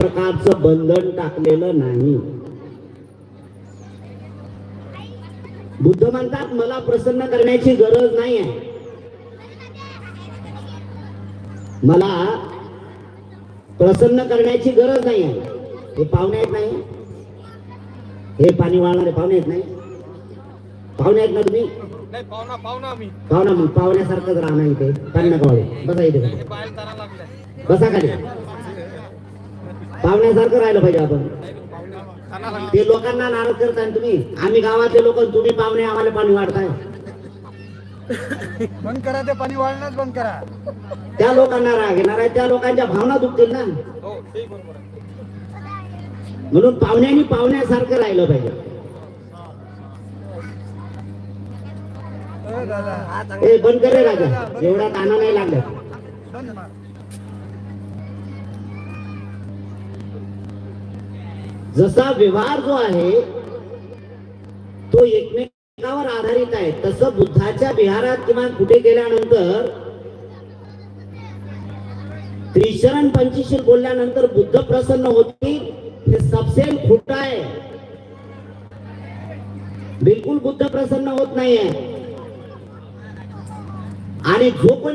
प्रकारचं बंधन टाकलेलं नाही. बुद्ध म्हणतात मला प्रसन्न करण्याची गरज नाही आहे. मला प्रसन्न करण्याची गरज नाही आहे. हे पाहुणे आहेत नाही, हे पाणी वाळणारे पाहुणे आहेत नाही, पाहुणे आहेत ना तुम्ही? पाहुणा मग पाहुण्यासारखंच राहणार इथे. पाणी नका वाळू, बसा इथे, बसा खाली. पाहुण्यासारखं राहिलं पाहिजे आपण. ते लोकांना नाराज करताय तुम्ही. आम्ही गावातले लोक, तुम्ही पाहुणे आम्हाला पाणी वाढताय. बंद करा ते पाणी वाढणंच बंद करा. त्या लोकांना राग येणार आहे, त्या लोकांच्या भावना दुखतील ना. म्हणून पाहुण्यांनी पाहुण्यासारखं राहिलं पाहिजे. हे बंद करे राजा, एवढा ताना नाही लागला. जसा व्यवहार जो आहे तो एकमेकावर आधारित आहे, तसं बुद्धाच्या विहारात किंवा कुठे गेल्यानंतर त्रिशरण पंचशील बोलल्यानंतर बुद्ध प्रसन्न होतील, हे सबसे खोटा आहे. बिलकुल बुद्ध प्रसन्न होत नाहीये. आणि जो कोणी